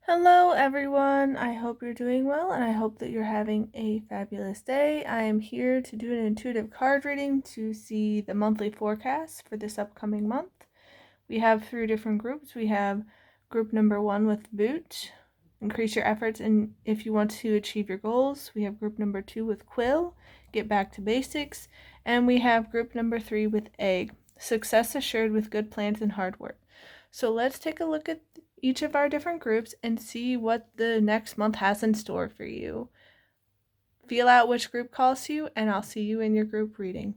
Hello, everyone. I hope you're doing well and I hope that you're having a fabulous day. I am here to do an intuitive card reading to see the monthly forecast for this upcoming month. We have 3 different groups. We have group number 1 with Boot, increase your efforts and if you want to achieve your goals. We have group number 2 with Quill, get back to basics. And we have group number 3 with Egg, success assured with good plans and hard work. So let's take a look at each of our different groups and see what the next month has in store for you. Feel out which group calls to you, and I'll see you in your group reading.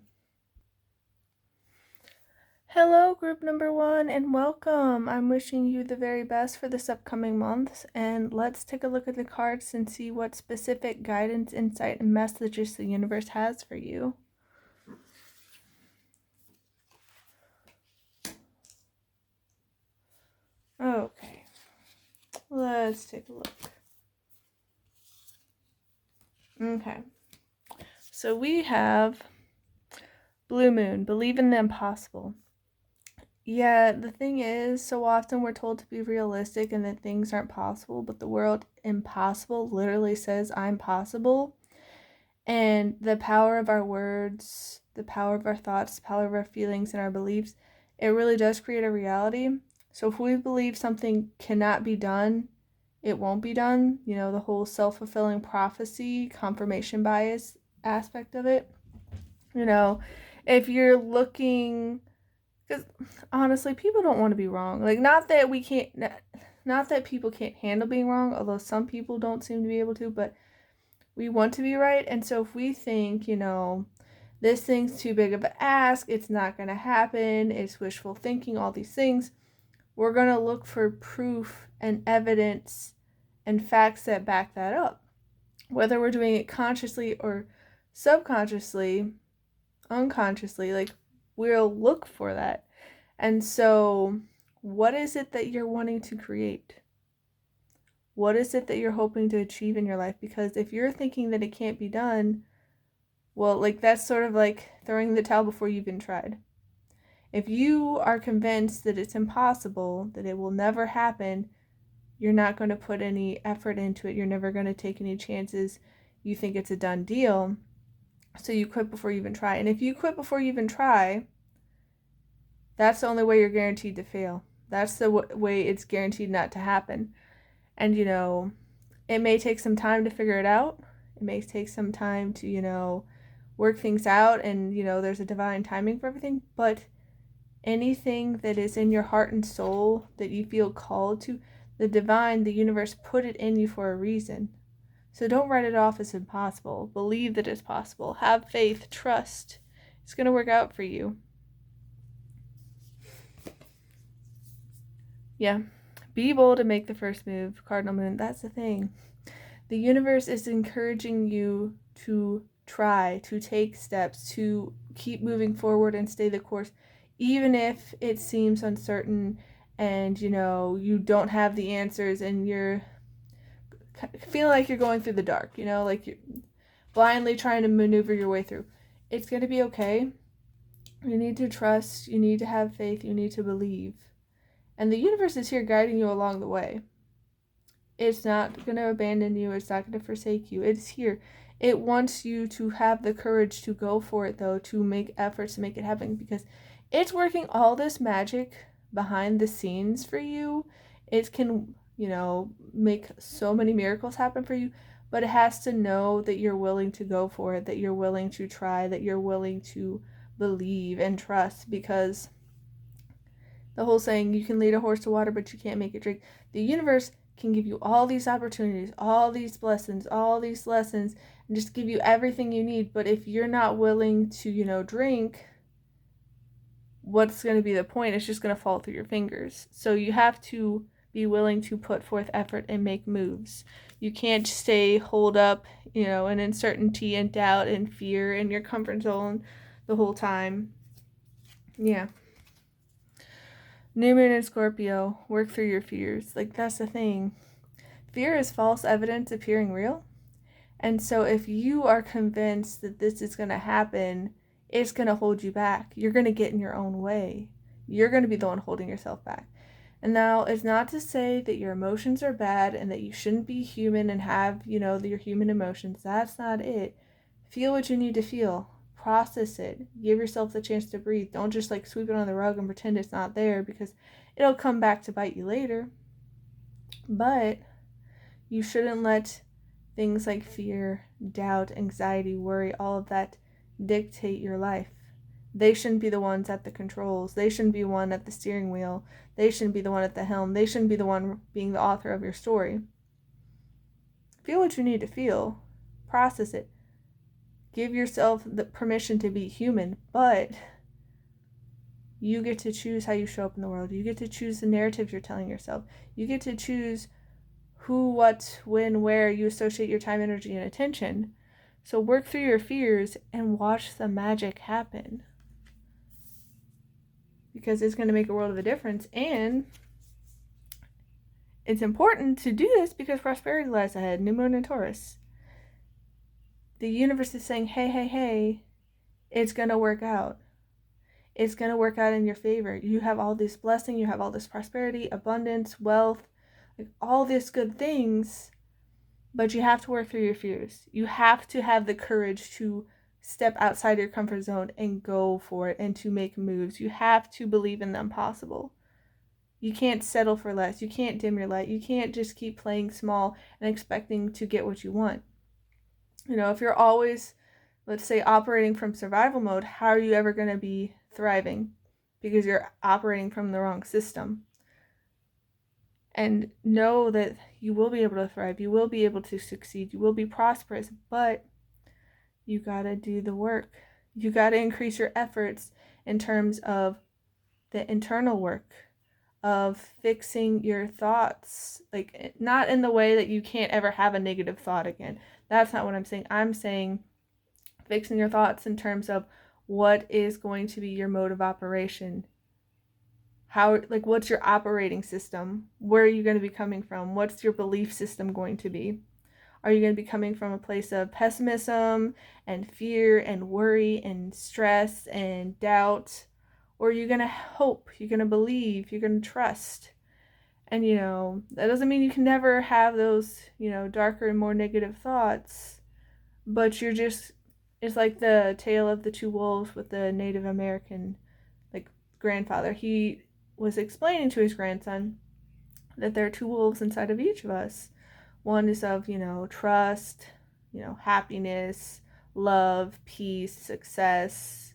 Hello, group number 1, and welcome. I'm wishing you the very best for this upcoming month, and let's take a look at the cards and see what specific guidance, insight, and messages the universe has for you. Okay, let's take a look. Okay, so we have Blue Moon, believe in the impossible. Yeah, the thing is, so often we're told to be realistic and that things aren't possible, but the word impossible literally says I'm possible. And the power of our words, the power of our thoughts, the power of our feelings and our beliefs, it really does create a reality. So if we believe something cannot be done, it won't be done. You know, the whole self-fulfilling prophecy, confirmation bias aspect of it. You know, if you're looking, because honestly, people don't want to be wrong. Like, not that people can't handle being wrong, although some people don't seem to be able to, but we want to be right. And so if we think, this thing's too big of an ask, it's not going to happen, it's wishful thinking, all these things, we're going to look for proof and evidence and facts that back that up. Whether we're doing it consciously or subconsciously, unconsciously, like, we'll look for that. And so, what is it that you're wanting to create? What is it that you're hoping to achieve in your life? Because if you're thinking that it can't be done, well, like, that's sort of like throwing the towel before you've even tried. If you are convinced that it's impossible, that it will never happen, you're not going to put any effort into it. You're never going to take any chances. You think it's a done deal. So you quit before you even try. And if you quit before you even try, that's the only way you're guaranteed to fail. That's the way it's guaranteed not to happen. And, it may take some time to figure it out. It may take some time to, work things out. And, there's a divine timing for everything. But anything that is in your heart and soul that you feel called to, the divine, the universe put it in you for a reason. So don't write it off as impossible. Believe that it's possible. Have faith. Trust. It's going to work out for you. Yeah. Be bold and make the first move, Cardinal Moon. That's the thing. The universe is encouraging you to try, to take steps, to keep moving forward and stay the course, even if it seems uncertain and, you don't have the answers and you're feeling like you're going through the dark, like you're blindly trying to maneuver your way through. It's going to be okay. You need to trust, you need to have faith, you need to believe. And the universe is here guiding you along the way. It's not going to abandon you. It's not going to forsake you. It's here. It wants you to have the courage to go for it, though, to make efforts to make it happen, because it's working all this magic behind the scenes for you. It can, make so many miracles happen for you, but it has to know that you're willing to go for it, that you're willing to try, that you're willing to believe and trust, because the whole saying, you can lead a horse to water, but you can't make it drink. The universe can give you all these opportunities, all these blessings, all these lessons, and just give you everything you need. But if you're not willing to, drink, what's going to be the point? It's just going to fall through your fingers. So you have to be willing to put forth effort and make moves. You can't stay holed up, in uncertainty and doubt and fear in your comfort zone the whole time. Yeah. New Moon in Scorpio, work through your fears. Like, that's the thing. Fear is false evidence appearing real. And so if you are convinced that this is going to happen, it's going to hold you back. You're going to get in your own way. You're going to be the one holding yourself back. And now, it's not to say that your emotions are bad and that you shouldn't be human and have, your human emotions. That's not it. Feel what you need to feel. Process it. Give yourself the chance to breathe. Don't just like sweep it on the rug and pretend it's not there, because it'll come back to bite you later. But you shouldn't let things like fear, doubt, anxiety, worry, all of that dictate your life. They shouldn't be the ones at the controls. They shouldn't be one at the steering wheel. They shouldn't be the one at the helm. They shouldn't be the one being the author of your story. Feel what you need to feel. Process it. Give yourself the permission to be human, but you get to choose how you show up in the world. You get to choose the narratives you're telling yourself. You get to choose who, what, when, where you associate your time, energy, and attention. So work through your fears and watch the magic happen. Because it's going to make a world of a difference. And it's important to do this because prosperity lies ahead. New moon in Taurus. The universe is saying, hey, it's going to work out. It's going to work out in your favor. You have all this blessing. You have all this prosperity, abundance, wealth, like all these good things. But you have to work through your fears. You have to have the courage to step outside your comfort zone and go for it and to make moves. You have to believe in the impossible. You can't settle for less. You can't dim your light. You can't just keep playing small and expecting to get what you want. If you're always, let's say, operating from survival mode, how are you ever going to be thriving? Because you're operating from the wrong system. And know that you will be able to thrive. You will be able to succeed. You will be prosperous. But you got to do the work. You got to increase your efforts in terms of the internal work, of fixing your thoughts. Like, not in the way that you can't ever have a negative thought again. That's not what I'm saying. I'm saying fixing your thoughts in terms of what is going to be your mode of operation. What's your operating system? Where are you going to be coming from? What's your belief system going to be? Are you going to be coming from a place of pessimism and fear and worry and stress and doubt? Or are you going to hope? You're going to believe? You're going to trust? And, that doesn't mean you can never have those, darker and more negative thoughts. But it's like the tale of the two wolves with the Native American, grandfather. He was explaining to his grandson that there are two wolves inside of each of us. One is of, trust, happiness, love, peace, success,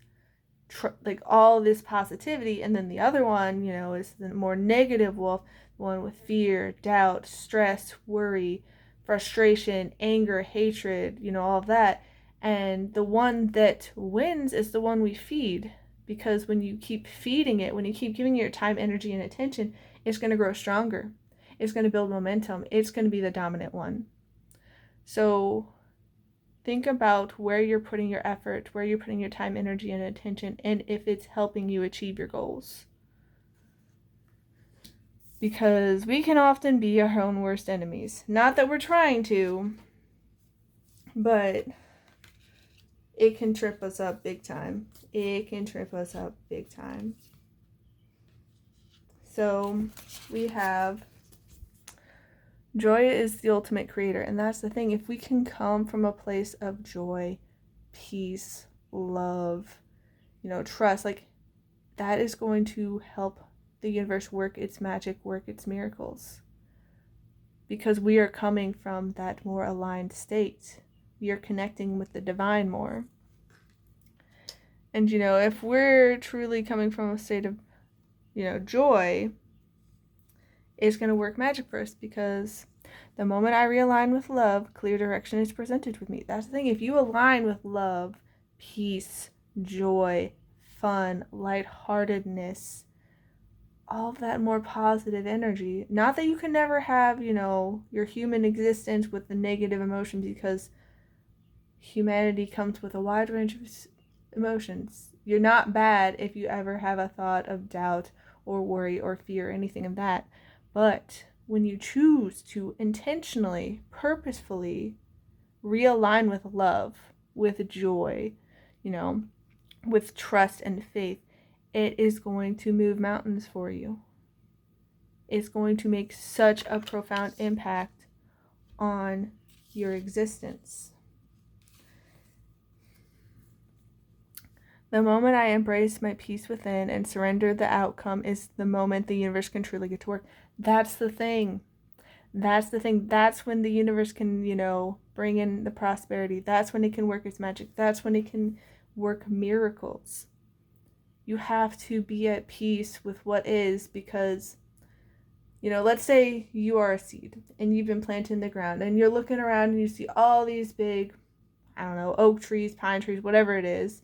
all this positivity. And then the other one, is the more negative wolf, the one with fear, doubt, stress, worry, frustration, anger, hatred, all of that. And the one that wins is the one we feed. Because when you keep feeding it, when you keep giving it your time, energy, and attention, it's going to grow stronger. It's going to build momentum. It's going to be the dominant one. So think about where you're putting your effort, where you're putting your time, energy, and attention, and if it's helping you achieve your goals. Because we can often be our own worst enemies. Not that we're trying to, but it can trip us up big time. It can trip us up big time. So we have joy is the ultimate creator. And that's the thing. If we can come from a place of joy, peace, love, trust, that is going to help the universe work its magic, work its miracles. Because we are coming from that more aligned state. We are connecting with the divine more. And, if we're truly coming from a state of, joy, it's going to work magic for us, because the moment I realign with love, clear direction is presented with me. That's the thing. If you align with love, peace, joy, fun, lightheartedness, all of that more positive energy, not that you can never have, your human existence with the negative emotions, because humanity comes with a wide range of emotions. You're not bad if you ever have a thought of doubt or worry or fear or anything of that. But when you choose to intentionally, purposefully realign with love, with joy, with trust and faith, it is going to move mountains for you. is going to make such a profound impact on your existence. The moment I embrace my peace within and surrender the outcome is the moment the universe can truly get to work. That's the thing. That's the thing. That's when the universe can, bring in the prosperity. That's when it can work its magic. That's when it can work miracles. You have to be at peace with what is, because, let's say you are a seed and you've been planted in the ground and you're looking around and you see all these big, oak trees, pine trees, whatever it is.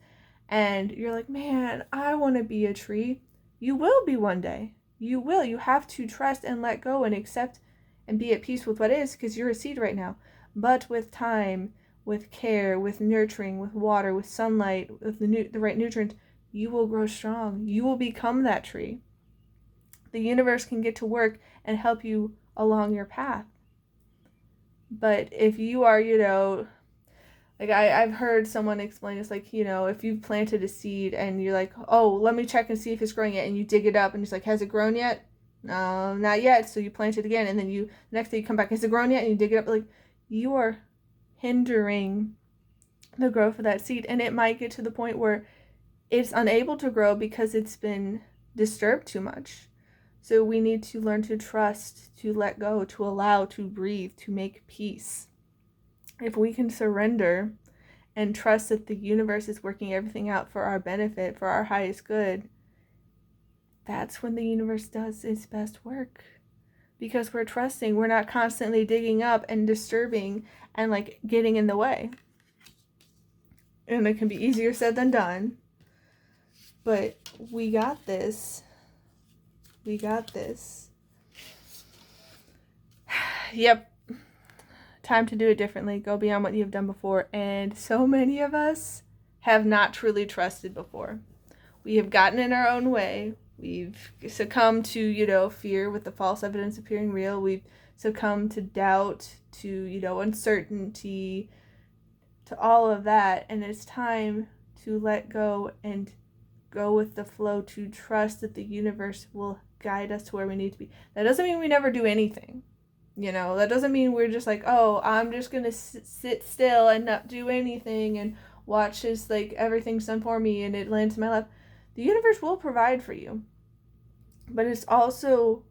And you're like, man, I want to be a tree. You will be one day. You will. You have to trust and let go and accept and be at peace with what is, because you're a seed right now. But with time, with care, with nurturing, with water, with sunlight, with the right nutrients, you will grow strong. You will become that tree. The universe can get to work and help you along your path. But if you are, like I've heard someone explain, it's like, if you've planted a seed and you're like, oh, let me check and see if it's growing yet, and you dig it up and it's like, has it grown yet? No, not yet. So you plant it again, and then the next day you come back, has it grown yet? And you dig it up. Like, you are hindering the growth of that seed, and it might get to the point where it's unable to grow because it's been disturbed too much. So we need to learn to trust, to let go, to allow, to breathe, to make peace. If we can surrender and trust that the universe is working everything out for our benefit, for our highest good, that's when the universe does its best work. Because we're trusting, we're not constantly digging up and disturbing and getting in the way. And it can be easier said than done. But we got this. We got this. Yep. Time to do it differently. Go beyond what you've done before. And so many of us have not truly trusted before. We have gotten in our own way. We've succumbed to, fear with the false evidence appearing real. We've succumbed to doubt, to, uncertainty, to all of that. And it's time to let go and go with the flow, to trust that the universe will guide us to where we need to be. That doesn't mean we never do anything. That doesn't mean we're just like, oh, I'm just going to sit still and not do anything and watch as everything's done for me and it lands in my lap. The universe will provide for you. But it's also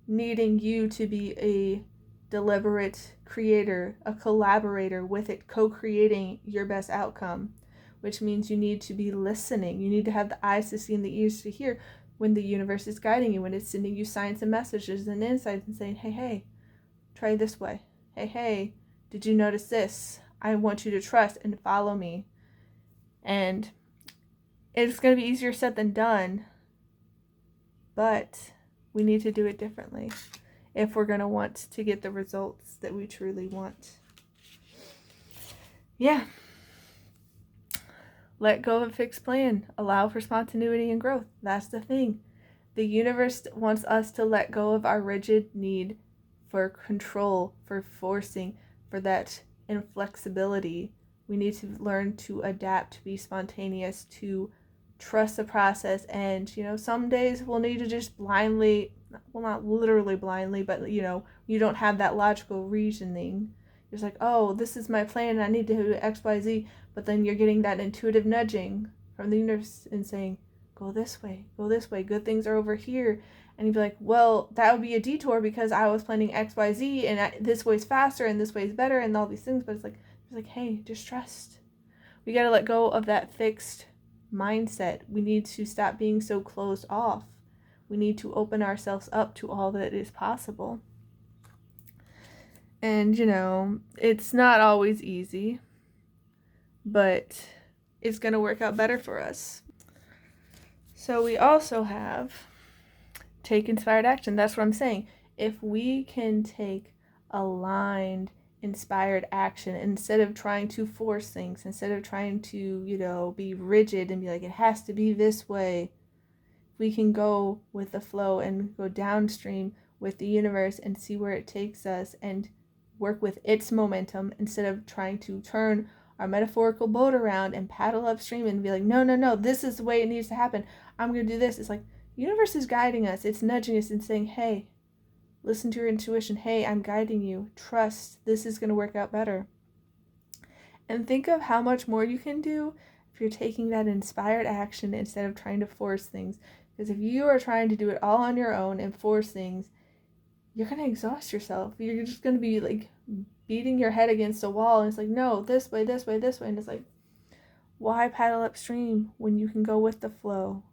needing you to be a deliberate creator, a collaborator with it, co-creating your best outcome, which means you need to be listening. You need to have the eyes to see and the ears to hear when the universe is guiding you, when it's sending you signs and messages and insights and saying, hey, try this way. Hey, did you notice this? I want you to trust and follow me. And it's going to be easier said than done, but we need to do it differently if we're going to want to get the results that we truly want. Yeah. Let go of a fixed plan. Allow for spontaneity and growth. That's the thing. The universe wants us to let go of our rigid need for control, for forcing, for that inflexibility. We need to learn to adapt, to be spontaneous, to trust the process. And, some days we'll need to just blindly, well, not literally blindly, but, you don't have that logical reasoning. It's like, oh, this is my plan and I need to do X, Y, Z. But then you're getting that intuitive nudging from the universe and saying, go this way, good things are over here. And you'd be like, well, that would be a detour because I was planning X, Y, Z and this way's faster and this way's better and all these things. But it's like, hey, just trust. We got to let go of that fixed mindset. We need to stop being so closed off. We need to open ourselves up to all that is possible. And, it's not always easy, but it's going to work out better for us. So we also have take inspired action. That's what I'm saying. If we can take aligned, inspired action instead of trying to force things, instead of trying to, be rigid and be like, it has to be this way, we can go with the flow and go downstream with the universe and see where it takes us and work with its momentum instead of trying to turn our metaphorical boat around and paddle upstream and be like, no, this is the way it needs to happen. I'm going to do this. It's like, the universe is guiding us. It's nudging us and saying, hey, Listen to your intuition. Hey, I'm guiding you. Trust this is going to work out better. And think of how much more you can do if you're taking that inspired action instead of trying to force things. Because if you are trying to do it all on your own and force things, you're going to exhaust yourself. You're just going to be like beating your head against a wall. And it's like, no, this way, this way, this way. And it's like, why paddle upstream when you can go with the flow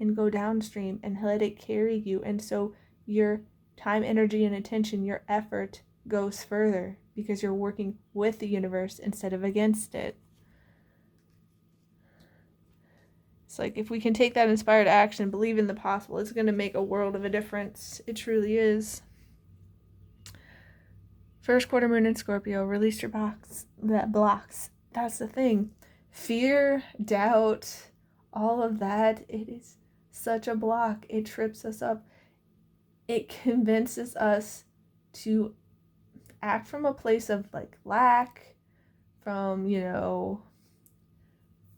and go downstream and let it carry you? And so your time, energy, and attention, your effort goes further because you're working with the universe instead of against it. It's like if we can take that inspired action, believe in the possible, it's going to make a world of a difference. It truly is. First quarter moon in Scorpio, release your blocks. That's the thing. Fear, doubt, all of that, it is such a block. It trips us up. It convinces us to act from a place of like lack, from,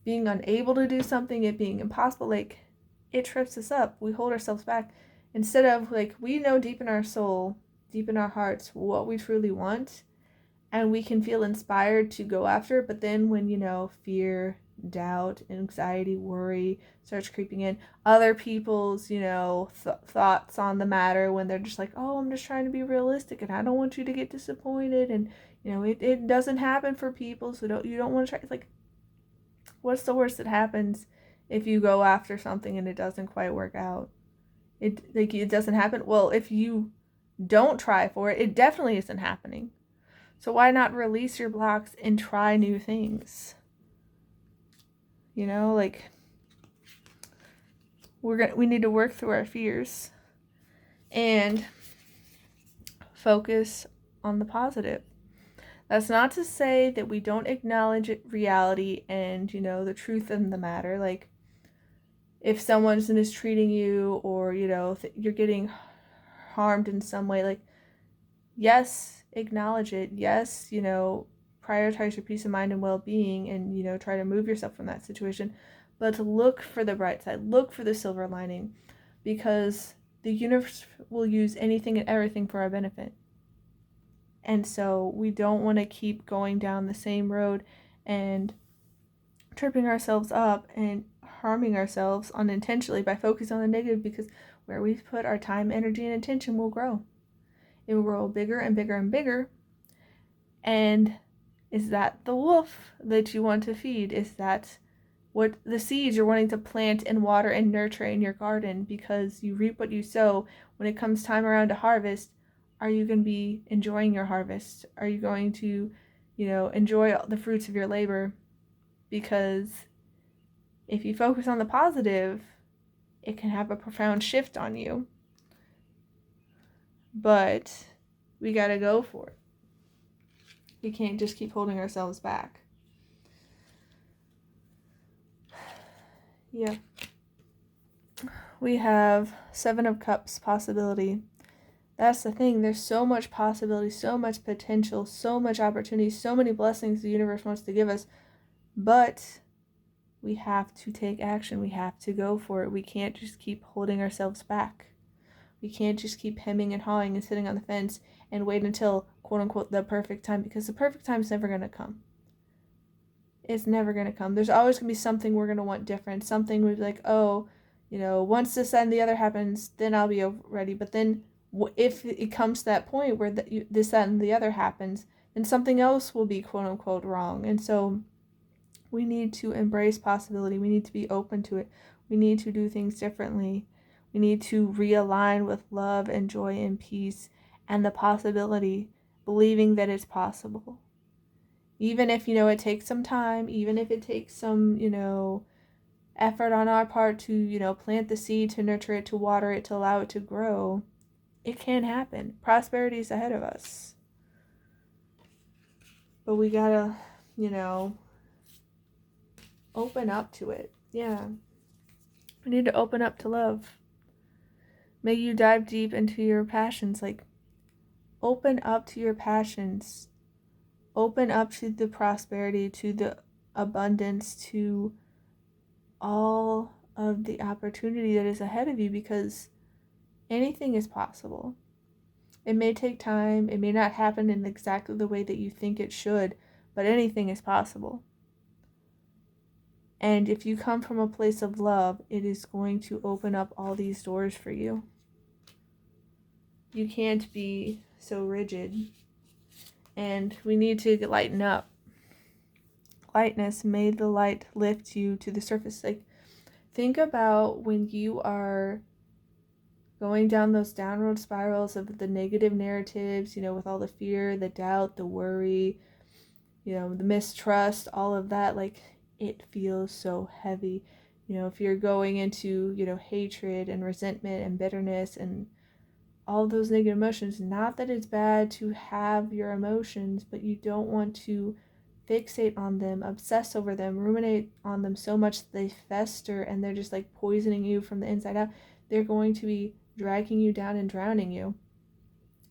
being unable to do something, it being impossible. Like, it trips us up. We hold ourselves back instead of like, we know deep in our soul, deep in our hearts, what we truly want, and we can feel inspired to go after it. But then when, fear, doubt, anxiety, worry starts creeping in, other people's, thoughts on the matter, when they're just like, oh, I'm just trying to be realistic and I don't want you to get disappointed, and, it doesn't happen for people, so you don't want to try. It's like, what's the worst that happens if you go after something and it doesn't quite work out? It doesn't happen. Well, if you don't try for it, it definitely isn't happening. So why not release your blocks and try new things? We need to work through our fears and focus on the positive. That's not to say that we don't acknowledge reality and, the truth of the matter. Like, if someone's mistreating you or, you're getting harmed in some way, like, yes, acknowledge it. Yes, prioritize your peace of mind and well-being and, try to move yourself from that situation. But look for the bright side. Look for the silver lining, because the universe will use anything and everything for our benefit. And so we don't want to keep going down the same road and tripping ourselves up and harming ourselves unintentionally by focusing on the negative, because where we put our time, energy, and attention will grow. It will grow bigger and bigger and bigger. And is that the wolf that you want to feed? Is that what the seeds you're wanting to plant and water and nurture in your garden? Because you reap what you sow. When it comes time around to harvest, are you going to be enjoying your harvest? Are you going to, enjoy the fruits of your labor? Because if you focus on the positive, it can have a profound shift on you. But we got to go for it. We can't just keep holding ourselves back. Yeah. We have 7 of Cups, possibility. That's the thing. There's so much possibility, so much potential, so much opportunity, so many blessings the universe wants to give us. But we have to take action. We have to go for it. We can't just keep holding ourselves back. We can't just keep hemming and hawing and sitting on the fence and wait until, quote unquote, the perfect time, because the perfect time is never going to come. It's never going to come. There's always going to be something we're going to want different. Something we're like, oh, once this and the other happens, then I'll be ready. But then if it comes to that point where this, that, and the other happens, then something else will be, quote unquote, wrong. And so we need to embrace possibility. We need to be open to it. We need to do things differently. We need to realign with love and joy and peace and the possibility, believing that it's possible. Even if, it takes some time, even if it takes some, effort on our part to, plant the seed, to nurture it, to water it, to allow it to grow, it can happen. Prosperity is ahead of us. But we gotta, open up to it. Yeah. We need to open up to love. May you dive deep into your passions. Like, open up to your passions. Open up to the prosperity, to the abundance, to all of the opportunity that is ahead of you, because anything is possible. It may take time. It may not happen in exactly the way that you think it should, but anything is possible. And if you come from a place of love, it is going to open up all these doors for you. You can't be so rigid. And we need to lighten up. Lightness, may the light lift you to the surface. Like, think about when you are going down those downward spirals of the negative narratives, with all the fear, the doubt, the worry, the mistrust, all of that. Like, it feels so heavy. If you're going into, hatred and resentment and bitterness and all of those negative emotions, not that it's bad to have your emotions, but you don't want to fixate on them, obsess over them, ruminate on them so much that they fester and they're just like poisoning you from the inside out. They're going to be dragging you down and drowning you.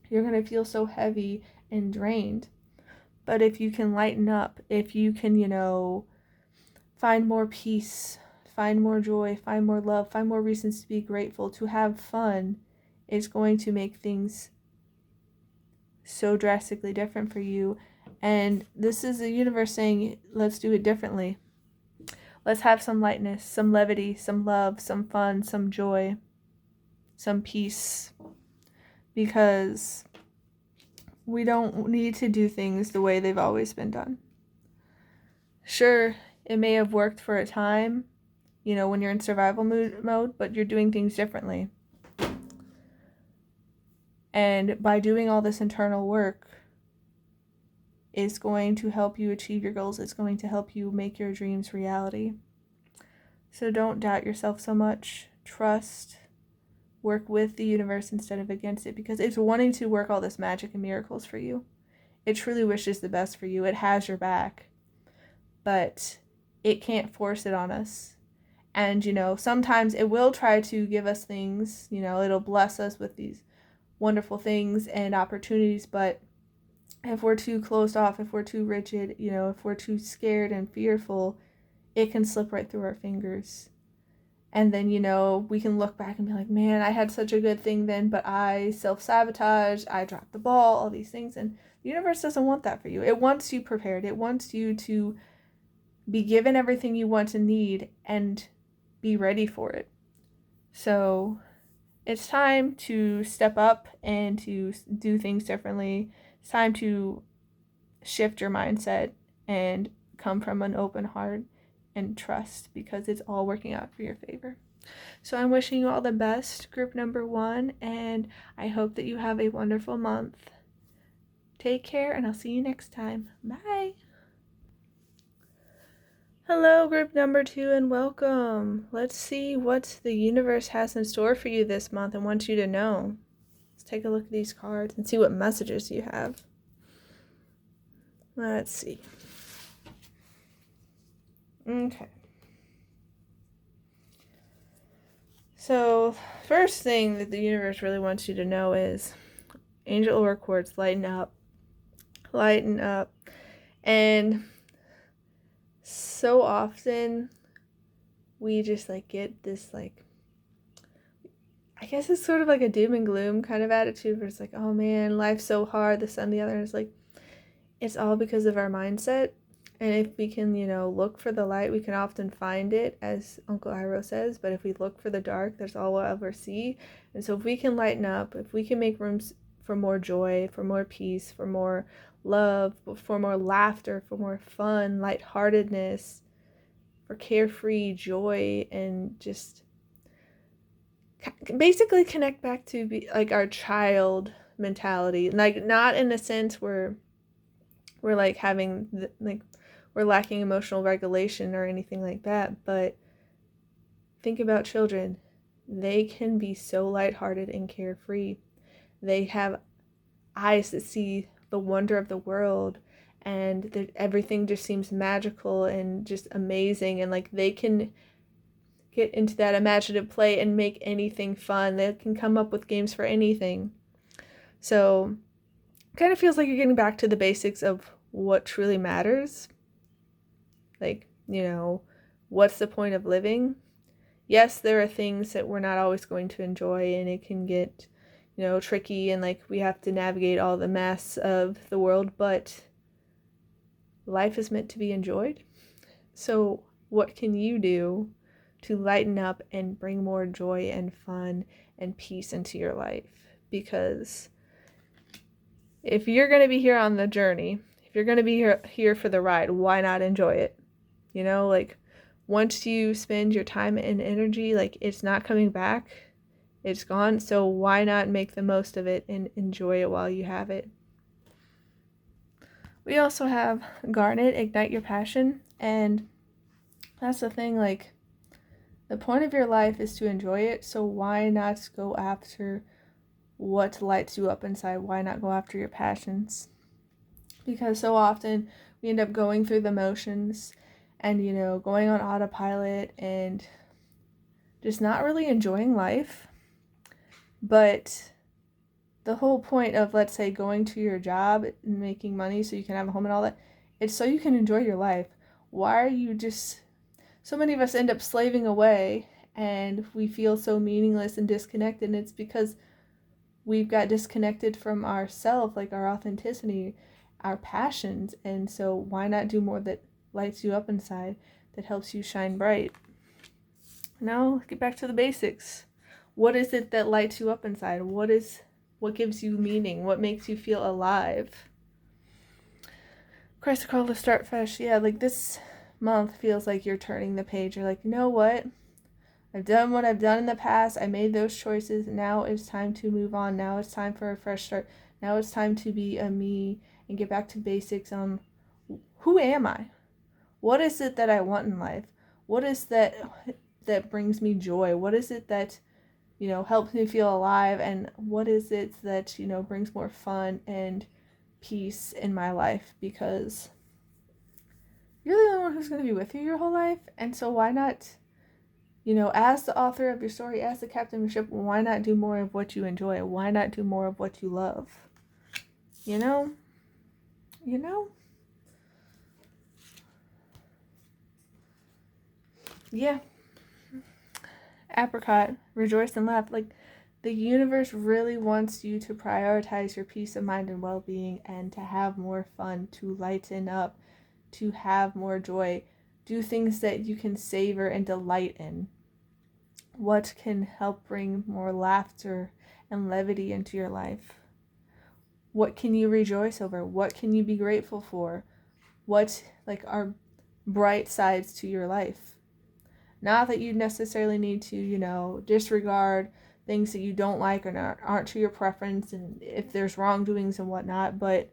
You're going to feel so heavy and drained. But if you can lighten up, if you can, find more peace, find more joy, find more love, find more reasons to be grateful, to have fun, it's going to make things so drastically different for you. And this is the universe saying, let's do it differently. Let's have some lightness, some levity, some love, some fun, some joy, some peace. Because we don't need to do things the way they've always been done. Sure, it may have worked for a time, when you're in survival mode, but you're doing things differently. And by doing all this internal work, it's going to help you achieve your goals. It's going to help you make your dreams reality. So don't doubt yourself so much. Trust. Work with the universe instead of against it, because it's wanting to work all this magic and miracles for you. It truly wishes the best for you. It has your back. But it can't force it on us. And, sometimes it will try to give us things, it'll bless us with these wonderful things and opportunities, but if we're too closed off, if we're too rigid, if we're too scared and fearful, it can slip right through our fingers. And then, we can look back and be like, man, I had such a good thing then, but I self-sabotaged, I dropped the ball, all these things. And the universe doesn't want that for you. It wants you prepared. It wants you to be given everything you want and need and be ready for it. So it's time to step up and to do things differently. It's time to shift your mindset and come from an open heart and trust, because it's all working out for your favor. So I'm wishing you all the best, group number 1, and I hope that you have a wonderful month. Take care, and I'll see you next time. Bye. Hello, group number 2, and welcome. Let's see what the universe has in store for you this month and wants you to know. Let's take a look at these cards and see what messages you have. Let's see. Okay. So, first thing that the universe really wants you to know is angel aura quartz, lighten up. Lighten up. And so often we just get this I guess it's sort of like a doom and gloom kind of attitude where it's like, oh man, life's so hard, this and the other. And it's like, it's all because of our mindset. And if we can, look for the light, we can often find it, as Uncle Iroh says. But if we look for the dark, there's all we'll ever see. And so if we can lighten up, if we can make room for more joy, for more peace, for more love, for more laughter, for more fun, lightheartedness, for carefree joy, and just basically connect back to our child mentality. Not in a sense where we're having we're lacking emotional regulation or anything like that, but think about children. They can be so lighthearted and carefree. They have eyes that see the wonder of the world, and everything just seems magical and just amazing, and they can get into that imaginative play and make anything fun. They can come up with games for anything. So kind of feels like you're getting back to the basics of what truly matters. What's the point of living? Yes, there are things that we're not always going to enjoy, and it can get, tricky and like we have to navigate all the mess of the world, but life is meant to be enjoyed. So what can you do to lighten up and bring more joy and fun and peace into your life? Because if you're going to be here on the journey, if you're going to be here for the ride, why not enjoy it? Like once you spend your time and energy, like it's not coming back, it's gone. So why not make the most of it and enjoy it while you have it? We also have Garnet, Ignite Your Passion. And that's the thing, like the point of your life is to enjoy it. So why not go after what lights you up inside? Why not go after your passions? Because so often we end up going through the motions and, going on autopilot and just not really enjoying life. But the whole point of, let's say, going to your job and making money so you can have a home and all that, it's so you can enjoy your life. Why are you just... So many of us end up slaving away and we feel so meaningless and disconnected, and it's because we've got disconnected from ourselves, like our authenticity, our passions. And so why not do more that lights you up inside, that helps you shine bright? Now, let's get back to the basics. What is it that lights you up inside? What gives you meaning? What makes you feel alive? Christ called to start fresh. Yeah, like this month feels like you're turning the page. You're like, you know what? I've done what I've done in the past. I made those choices. Now it's time to move on. Now it's time for a fresh start. Now it's time to be a me and get back to basics on who am I? What is it that I want in life? What is that brings me joy? What is it that, helps me feel alive? And what is it that, brings more fun and peace in my life? Because you're the only one who's going to be with you your whole life. And so why not, as the author of your story, as the captain of your ship, why not do more of what you enjoy? Why not do more of what you love? Yeah. Apricot, rejoice and laugh. Like, the universe really wants you to prioritize your peace of mind and well-being and to have more fun, to lighten up, to have more joy. Do things that you can savor and delight in. What can help bring more laughter and levity into your life? What can you rejoice over? What can you be grateful for? What, are bright sides to your life? Not that you necessarily need to, disregard things that you don't like or aren't to your preference, and if there's wrongdoings and whatnot, but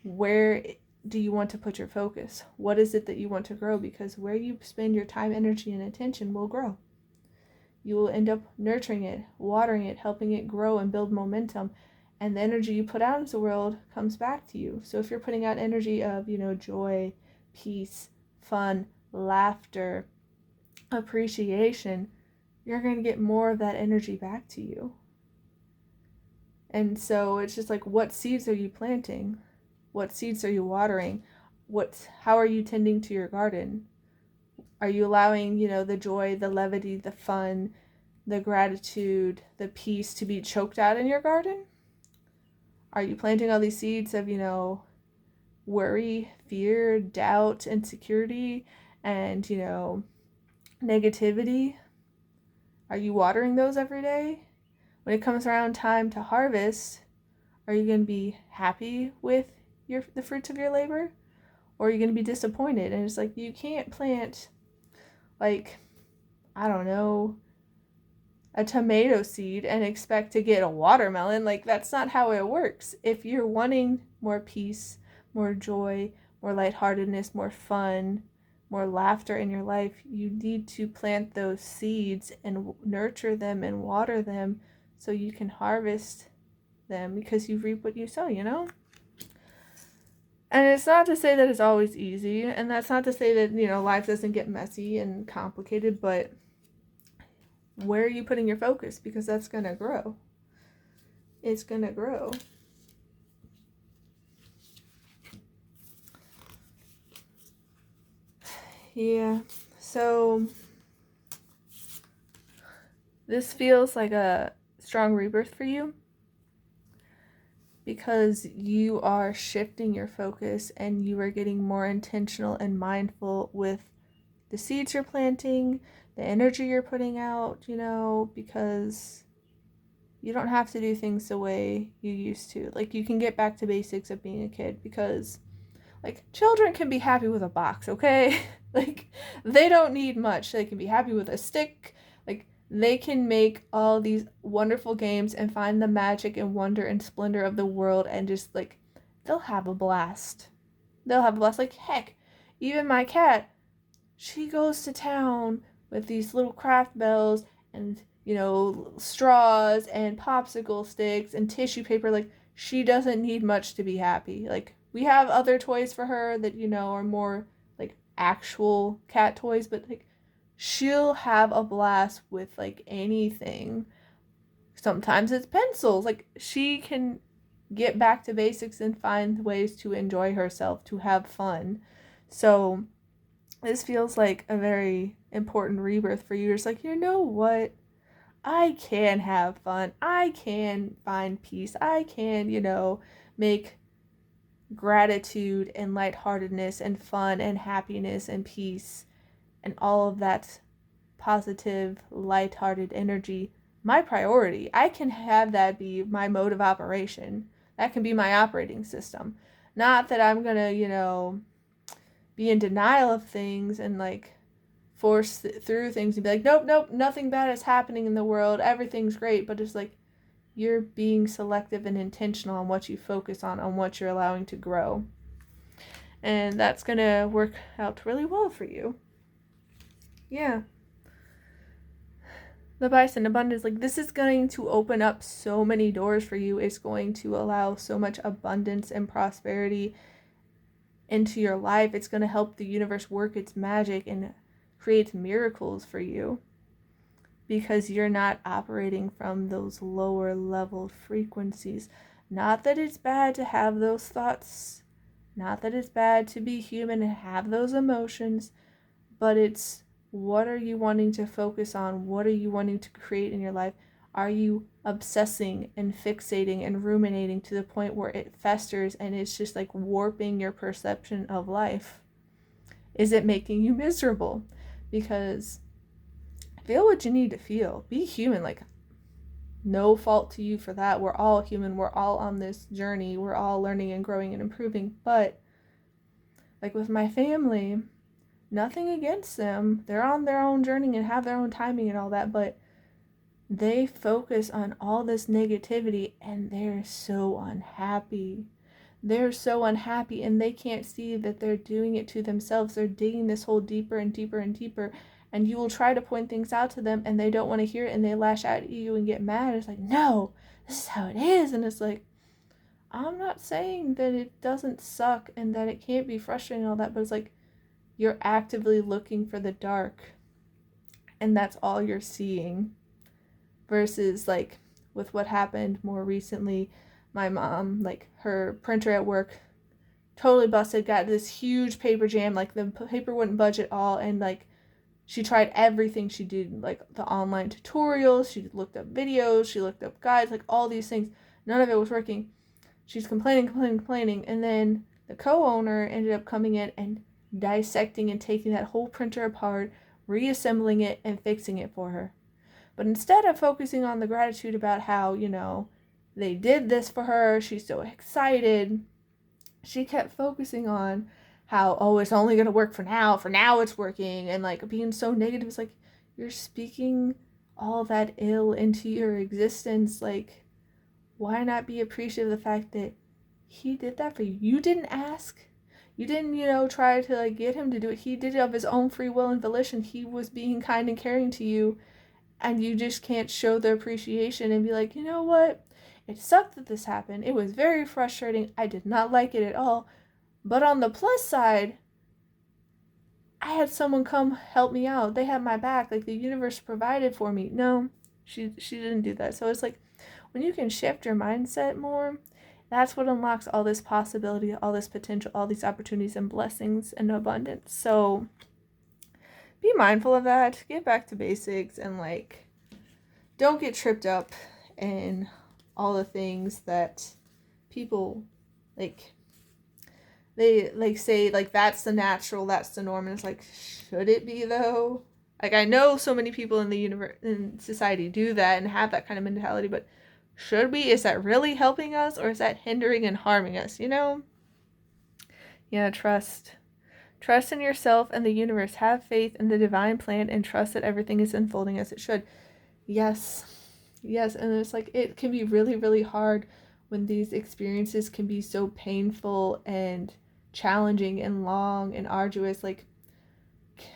where do you want to put your focus? What is it that you want to grow? Because where you spend your time, energy, and attention will grow. You will end up nurturing it, watering it, helping it grow and build momentum, and the energy you put out into the world comes back to you. So if you're putting out energy of, joy, peace, fun, laughter, appreciation, you're going to get more of that energy back to you. And so it's just like, what seeds are you planting? What seeds are you watering? How are you tending to your garden? Are you allowing, the joy, the levity, the fun, the gratitude, the peace to be choked out in your garden? Are you planting all these seeds of, worry, fear, doubt, insecurity, and, negativity? Are you watering those every day? When it comes around time to harvest, are you going to be happy with the fruits of your labor? Or are you going to be disappointed? And it's like, you can't plant, I don't know, a tomato seed and expect to get a watermelon. That's not how it works. If you're wanting more peace, more joy, more lightheartedness, more fun, more laughter in your life, you need to plant those seeds and nurture them and water them so you can harvest them, because you reap what you sow, And it's not to say that it's always easy, and that's not to say that, life doesn't get messy and complicated, but where are you putting your focus? Because that's going to grow. It's going to grow. Yeah, so this feels like a strong rebirth for you, because you are shifting your focus and you are getting more intentional and mindful with the seeds you're planting, the energy you're putting out, because you don't have to do things the way you used to. Like, you can get back to basics of being a kid, because, like, children can be happy with a box, okay? Like, they don't need much. They can be happy with a stick. Like, they can make all these wonderful games and find the magic and wonder and splendor of the world, and just, like, they'll have a blast. They'll have a blast. Like, heck, even my cat, she goes to town with these little craft bells and, straws and popsicle sticks and tissue paper. Like, she doesn't need much to be happy. Like, we have other toys for her that, are more, like, actual cat toys, but, like, she'll have a blast with, like, anything. Sometimes it's pencils. Like, she can get back to basics and find ways to enjoy herself, to have fun. So this feels like a very important rebirth for you. It's like, you know what? I can have fun. I can find peace. I can, make gratitude and lightheartedness and fun and happiness and peace and all of that positive, lighthearted energy my priority. I can have that be my mode of operation. That can be my operating system. Not that I'm gonna, be in denial of things and, like, force through things and be like, nope, nothing bad is happening in the world, everything's great. But it's like, you're being selective and intentional on what you focus on what you're allowing to grow. And that's gonna work out really well for you. Yeah. The bison abundance, like, this is going to open up so many doors for you. It's going to allow so much abundance and prosperity into your life. It's going to help the universe work its magic and create miracles for you, because you're not operating from those lower level frequencies. Not that it's bad to have those thoughts, not that it's bad to be human and have those emotions, but it's, what are you wanting to focus on? What are you wanting to create in your life? Are you obsessing and fixating and ruminating to the point where it festers and it's just, like, warping your perception of life? Is it making you miserable? Because feel what you need to feel. Be human. Like, no fault to you for that. We're all human. We're all on this journey. We're all learning and growing and improving. But, like, with my family, nothing against them. They're on their own journey and have their own timing and all that, but they focus on all this negativity and they're so unhappy. They're so unhappy and they can't see that they're doing it to themselves. They're digging this hole deeper and deeper and deeper, and you will try to point things out to them and they don't want to hear it and they lash out at you and get mad. It's like, no, this is how it is. And it's like, I'm not saying that it doesn't suck and that it can't be frustrating and all that, but it's like, you're actively looking for the dark and that's all you're seeing. Versus, like, with what happened more recently, my mom, like, her printer at work totally busted, got this huge paper jam, like, the paper wouldn't budge at all, and, like, she tried everything. She did, like, the online tutorials, she looked up videos, she looked up guides, like, all these things. None of it was working. She's complaining, and then the co-owner ended up coming in and dissecting and taking that whole printer apart, reassembling it, and fixing it for her. But instead of focusing on the gratitude about how, they did this for her, she's so excited, she kept focusing on how, oh, it's only going to work for now it's working, and, like, being so negative. It's like, you're speaking all that ill into your existence. Like, why not be appreciative of the fact that he did that for you? You didn't ask. You didn't, try to, like, get him to do it. He did it of his own free will and volition. He was being kind and caring to you. And you just can't show the appreciation and be like, you know what? It sucked that this happened. It was very frustrating. I did not like it at all. But on the plus side, I had someone come help me out. They had my back. Like, the universe provided for me. No, she didn't do that. So it's like, when you can shift your mindset more, that's what unlocks all this possibility, all this potential, all these opportunities and blessings and abundance. So be mindful of that. Get back to basics and, like, don't get tripped up and all the things that people like they like say like that's the natural, that's the norm, and it's like, should it be though? Like, I know so many people in the universe, in society, do that and have that kind of mentality, but should we? Is that really helping us, or is that hindering and harming us, you know? Yeah, trust. Trust in yourself and the universe. Have faith in the divine plan and trust that everything is unfolding as it should. Yes. Yes, and it's like, it can be really, really hard when these experiences can be so painful and challenging and long and arduous. Like,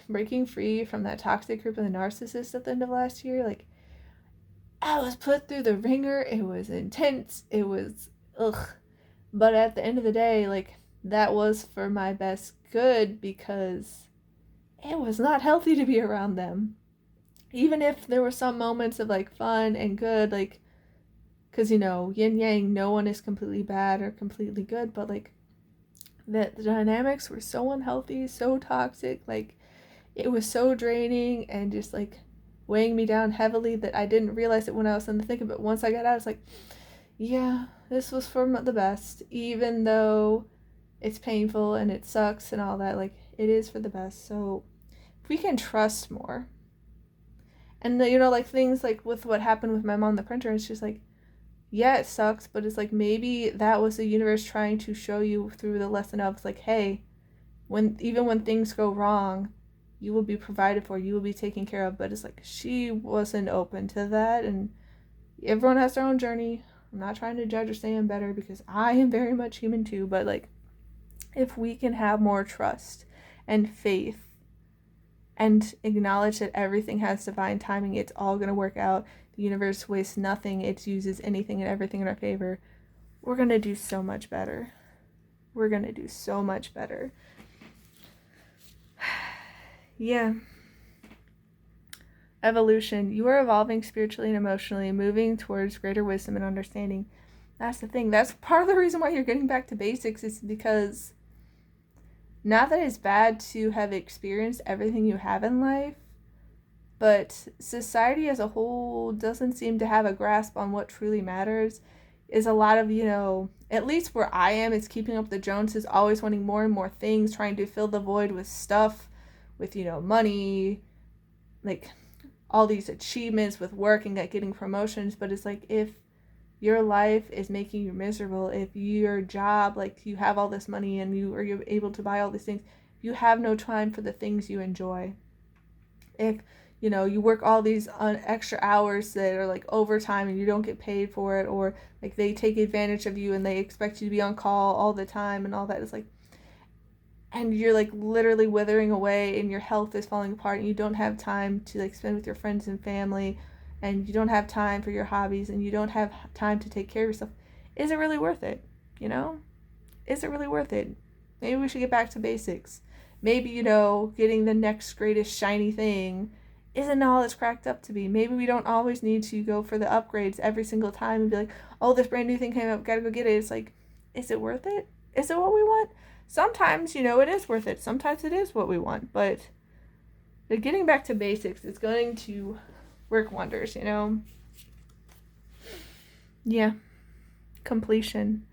breaking free from that toxic group of the narcissist at the end of last year, like, I was put through the ringer. It was intense. It was ugh. But at the end of the day, like, that was for my best good, because it was not healthy to be around them. Even if there were some moments of like fun and good, like, because you know, yin yang, no one is completely bad or completely good, but like the dynamics were so unhealthy, so toxic, like it was so draining and just like weighing me down heavily that I didn't realize it when I was in the thick of it. Once I got out, it's like, yeah, this was for the best, even though it's painful and it sucks and all that, like it is for the best. So if we can trust more, and you know, like things like with what happened with my mom, the printer, it's just like, yeah, it sucks, but it's like maybe that was the universe trying to show you through the lesson of like, hey, even when things go wrong, you will be provided for, you will be taken care of. But it's like she wasn't open to that, and everyone has their own journey. I'm not trying to judge or say I'm better, because I am very much human too, but like, if we can have more trust and faith and acknowledge that everything has divine timing, it's all going to work out. The universe wastes nothing. It uses anything and everything in our favor. We're going to do so much better. We're going to do so much better. Yeah. Evolution. You are evolving spiritually and emotionally, moving towards greater wisdom and understanding. That's the thing. That's part of the reason why you're getting back to basics, is because not that it's bad to have experienced everything you have in life, but society as a whole doesn't seem to have a grasp on what truly matters. Is a lot of, you know, at least where I am, it's keeping up with the Joneses, always wanting more and more things, trying to fill the void with stuff, with, you know, money, like all these achievements with work and getting promotions. But it's like, if your life is making you miserable, if your job, like you have all this money and you're able to buy all these things, you have no time for the things you enjoy. If, you know, you work all these extra hours that are like overtime and you don't get paid for it, or like they take advantage of you and they expect you to be on call all the time and all that, it's like, and you're like literally withering away and your health is falling apart and you don't have time to like spend with your friends and family, and you don't have time for your hobbies, and you don't have time to take care of yourself. Is it really worth it? You know? Is it really worth it? Maybe we should get back to basics. Maybe, you know, getting the next greatest shiny thing isn't all it's cracked up to be. Maybe we don't always need to go for the upgrades every single time and be like, oh, this brand new thing came up, gotta go get it. It's like, is it worth it? Is it what we want? Sometimes, you know, it is worth it. Sometimes it is what we want. But getting back to basics is going to work wonders, you know? Yeah. Completion.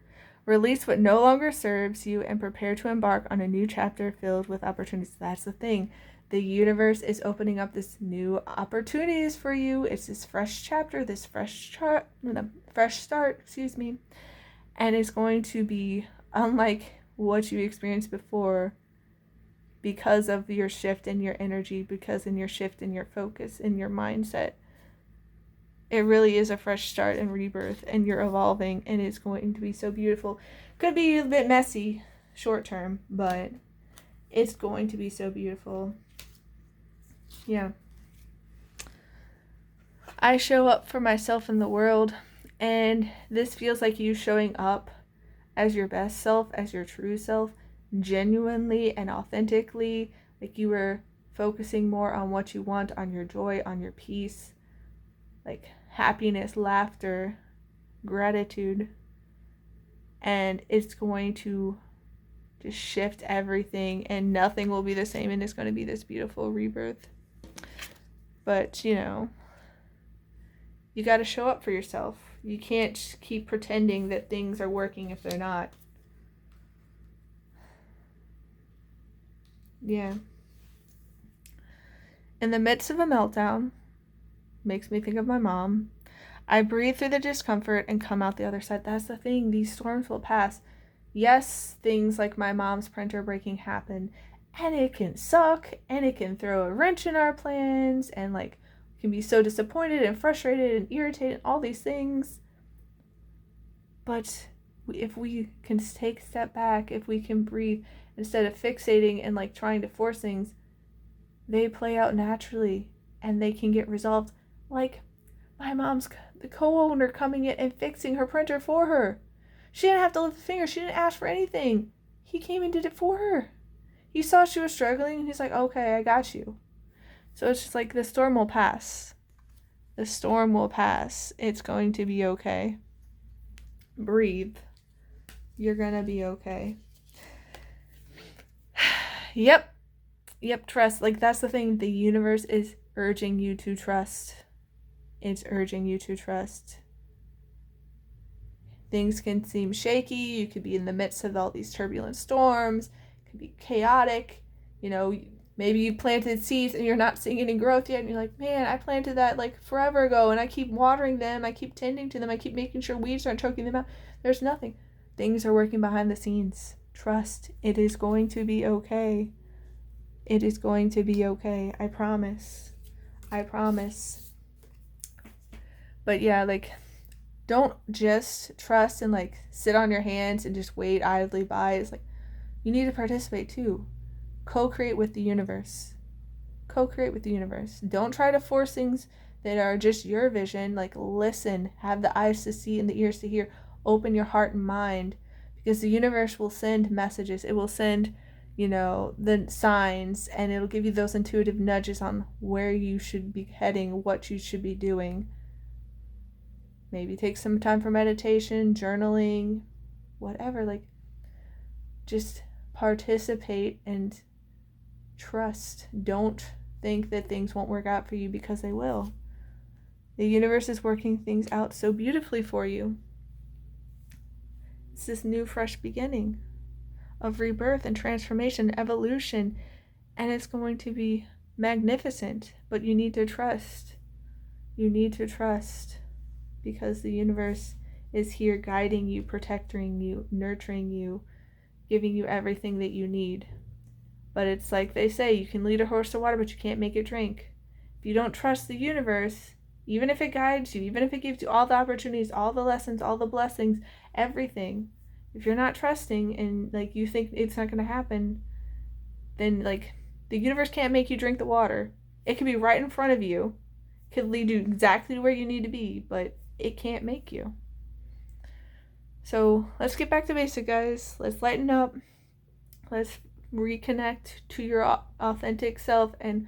Release what no longer serves you and prepare to embark on a new chapter filled with opportunities. That's the thing. The universe is opening up this new opportunities for you. It's this fresh chapter, this fresh start, excuse me. And it's going to be unlike what you experienced before, because of your shift in your energy, because in your shift in your focus, in your mindset. It really is a fresh start and rebirth, and you're evolving, and it's going to be so beautiful. Could be a bit messy short term, but it's going to be so beautiful. Yeah. I show up for myself in the world, and this feels like you showing up as your best self, as your true self, genuinely and authentically, like you were focusing more on what you want, on your joy, on your peace, like happiness, laughter, gratitude, and it's going to just shift everything, and nothing will be the same, and it's going to be this beautiful rebirth. But, you know, You got to show up for yourself. You can't keep pretending that things are working if they're not. Yeah. In the midst of a meltdown, makes me think of my mom, I breathe through the discomfort and come out the other side. That's the thing. These storms will pass. Yes, things like my mom's printer breaking happen, and it can suck, and it can throw a wrench in our plans, and like we can be so disappointed and frustrated and irritated, all these things. But if we can take a step back, if we can breathe instead of fixating and like trying to force things, they play out naturally and they can get resolved. Like my mom's the co-owner coming in and fixing her printer for her. She didn't have to lift a finger. She didn't ask for anything. He came and did it for her. He saw she was struggling and he's like, okay, I got you. So it's just like the storm will pass. The storm will pass. It's going to be okay. Breathe. You're gonna be okay. Yep, trust. Like that's the thing. The universe is urging you to trust. It's urging you to trust. Things can seem shaky. You could be in the midst of all these turbulent storms. It could be chaotic. Maybe you planted seeds and you're not seeing any growth yet. And you're like, man, I planted that like forever ago and I keep watering them. I keep tending to them. I keep making sure weeds aren't choking them out. There's nothing. Things are working behind the scenes. Trust. It is going to be okay. It is going to be okay. I promise. I promise. But yeah, like, don't just trust and like sit on your hands and just wait idly by. It's like, you need to participate too. Co-create with the universe. Co-create with the universe. Don't try to force things that are just your vision. Like, listen. Have the eyes to see and the ears to hear. Open your heart and mind. Because the universe will send messages. It will send, the signs. And it'll give you those intuitive nudges on where you should be heading. What you should be doing. Maybe take some time for meditation, journaling, whatever. Like, just participate and trust. Don't think that things won't work out for you, because they will. The universe is working things out so beautifully for you. It's this new, fresh beginning of rebirth and transformation, evolution, and it's going to be magnificent. But you need to trust. You need to trust, because the universe is here guiding you, protecting you, nurturing you, giving you everything that you need. But it's like they say, you can lead a horse to water, but you can't make it drink. If you don't trust the universe, even if it guides you, even if it gives you all the opportunities, all the lessons, all the blessings, everything, if you're not trusting and like you think it's not going to happen, then like the universe can't make you drink the water. It could be right in front of you, could lead you exactly where you need to be, but it can't make you. So let's get back to basic, guys. Let's lighten up. Let's reconnect to your authentic self and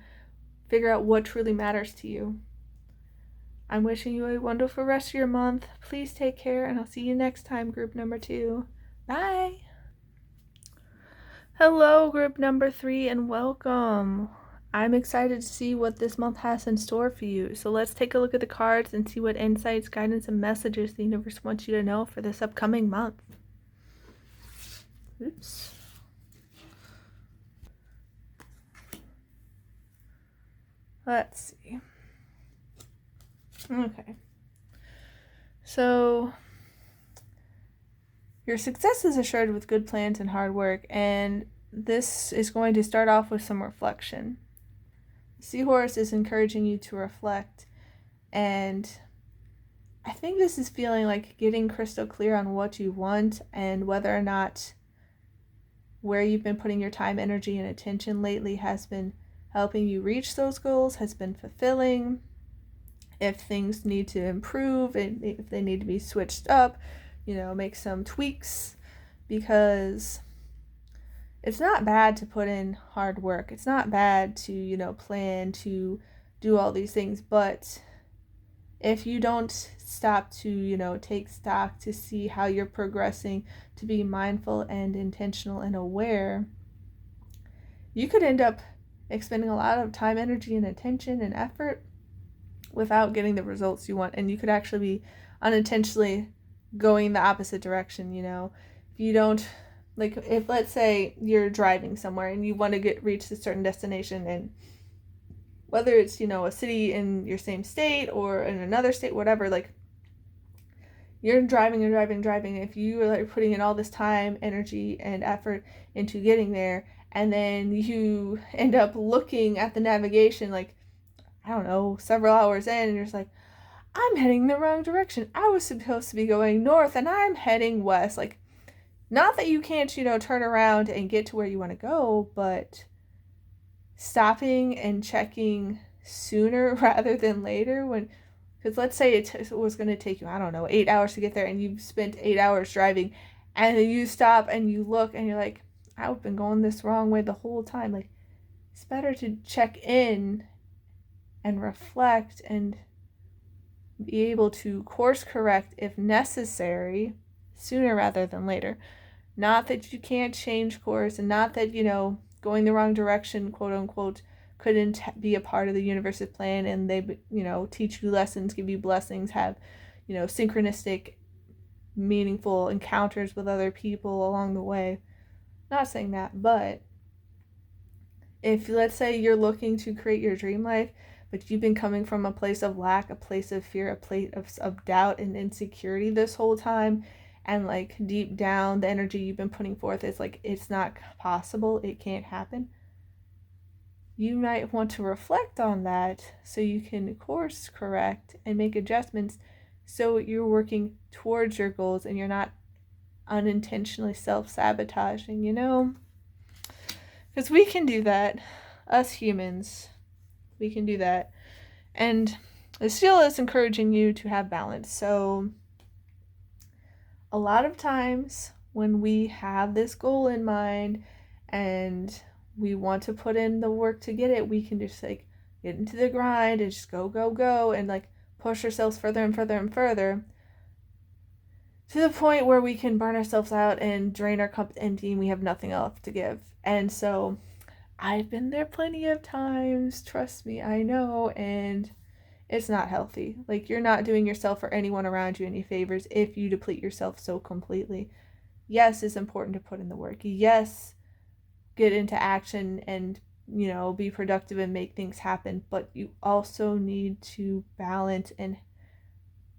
figure out what truly matters to you. I'm wishing you a wonderful rest of your month. Please take care, and I'll see you next time, group number 2. Bye. Hello, group number 3, and welcome. I'm excited to see what this month has in store for you. So let's take a look at the cards and see what insights, guidance, and messages the universe wants you to know for this upcoming month. Oops. Let's see. Okay. So your success is assured with good plans and hard work, and this is going to start off with some reflection. Seahorse is encouraging you to reflect, and I think this is feeling like getting crystal clear on what you want and whether or not where you've been putting your time, energy, and attention lately has been helping you reach those goals, has been fulfilling, if things need to improve, and if they need to be switched up, make some tweaks, because it's not bad to put in hard work. It's not bad to, plan to do all these things, but if you don't stop to, take stock to see how you're progressing, to be mindful and intentional and aware, you could end up expending a lot of time, energy, and attention and effort without getting the results you want. And you could actually be unintentionally going the opposite direction, If you don't, like, if let's say you're driving somewhere and you want to reach a certain destination, and whether it's, a city in your same state or in another state, whatever, like, you're driving and driving and driving. If you are like putting in all this time, energy, and effort into getting there, and then you end up looking at the navigation, like, I don't know, several hours in, and you're just like, I'm heading the wrong direction. I was supposed to be going north and I'm heading west. Like, not that you can't, turn around and get to where you want to go, but stopping and checking sooner rather than later, because let's say it was going to take you, I don't know, 8 hours to get there, and you've spent 8 hours driving, and then you stop and you look and you're like, I've been going this wrong way the whole time. Like, it's better to check in and reflect and be able to course correct if necessary sooner rather than later. Not that you can't change course, and not that, going the wrong direction, quote unquote, couldn't be a part of the universe's plan, and they, teach you lessons, give you blessings, have, synchronistic, meaningful encounters with other people along the way. Not saying that, but if, let's say, you're looking to create your dream life, but you've been coming from a place of lack, a place of fear, a place of doubt and insecurity this whole time, and like deep down the energy you've been putting forth is like, it's not possible, it can't happen, you might want to reflect on that so you can course correct and make adjustments so you're working towards your goals and you're not unintentionally self-sabotaging, because we can do that, us humans, we can do that. And it still is encouraging you to have balance. So a lot of times when we have this goal in mind and we want to put in the work to get it, we can just like get into the grind and just go and like push ourselves further and further and further to the point where we can burn ourselves out and drain our cup empty and we have nothing left to give. And so I've been there plenty of times, trust me, I know, and it's not healthy. Like, you're not doing yourself or anyone around you any favors if you deplete yourself so completely. Yes, it's important to put in the work. Yes, get into action and, be productive and make things happen, but you also need to balance and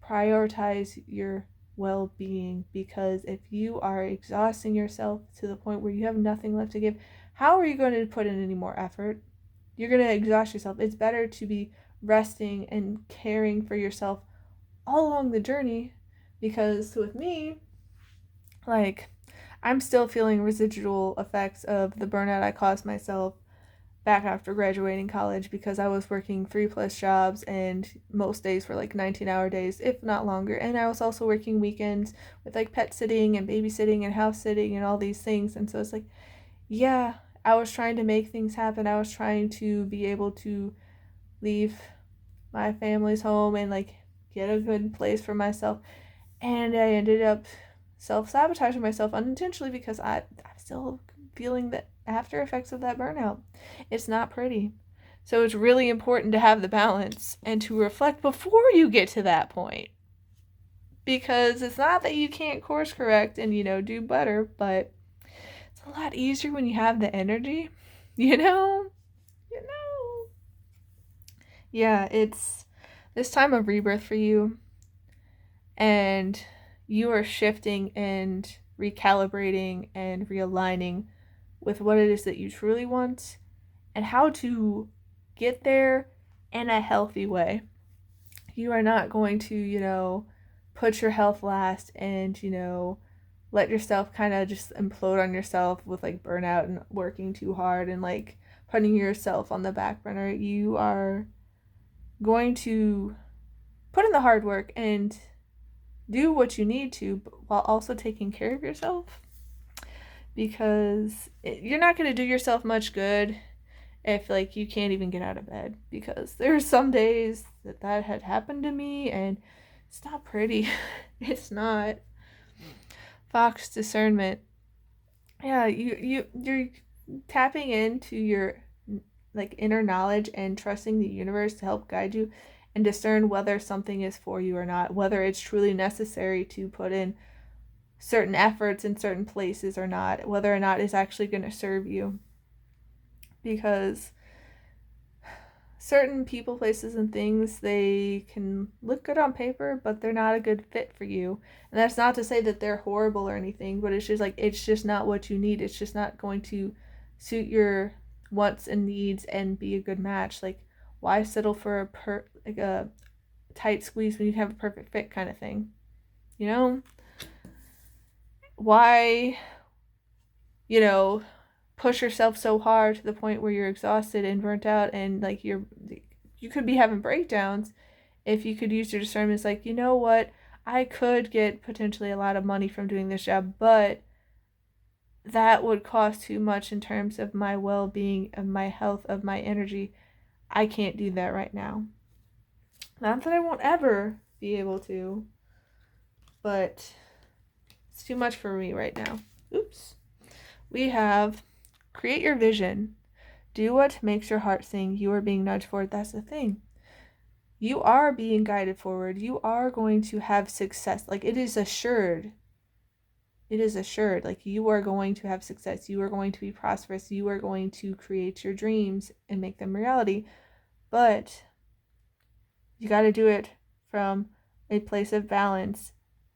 prioritize your well-being, because if you are exhausting yourself to the point where you have nothing left to give, how are you going to put in any more effort? You're going to exhaust yourself. It's better to be resting and caring for yourself all along the journey, because with me, like, I'm still feeling residual effects of the burnout I caused myself back after graduating college, because I was working 3+ jobs and most days were like 19-hour days, if not longer. And I was also working weekends with like pet sitting and babysitting and house sitting and all these things. And so it's like, yeah, I was trying to make things happen. I was trying to be able to leave my family's home and like get a good place for myself. And I ended up self-sabotaging myself unintentionally because I'm still feeling the after effects of that burnout. It's not pretty. So it's really important to have the balance and to reflect before you get to that point. Because it's not that you can't course correct and, do better, but it's a lot easier when you have the energy, Yeah, it's this time of rebirth for you, and you are shifting and recalibrating and realigning with what it is that you truly want and how to get there in a healthy way. You are not going to, put your health last and, let yourself kind of just implode on yourself with like burnout and working too hard and like putting yourself on the back burner. You are going to put in the hard work and do what you need to, while also taking care of yourself, because you're not going to do yourself much good if like you can't even get out of bed, because there's some days that had happened to me and it's not pretty. It's not. Fox discernment. Yeah, you're tapping into your like inner knowledge and trusting the universe to help guide you and discern whether something is for you or not, whether it's truly necessary to put in certain efforts in certain places or not, whether or not it's actually going to serve you. Because certain people, places, and things, they can look good on paper, but they're not a good fit for you. And that's not to say that they're horrible or anything, but it's just like, it's just not what you need. It's just not going to suit your wants and needs and be a good match. Like, why settle for a tight squeeze when you have a perfect fit kind of thing? You know? Why, push yourself so hard to the point where you're exhausted and burnt out, and like you could be having breakdowns if you could use your discernment. It's like, you know what, I could get potentially a lot of money from doing this job, but that would cost too much in terms of my well-being, of my health, of my energy. I can't do that right now. Not that I won't ever be able to, but it's too much for me right now. Oops. We have create your vision. Do what makes your heart sing. You are being nudged forward. That's the thing. You are being guided forward. You are going to have success. Like, it is assured. It is assured. Like, you are going to have success. You are going to be prosperous. You are going to create your dreams and make them reality. But you got to do it from a place of balance.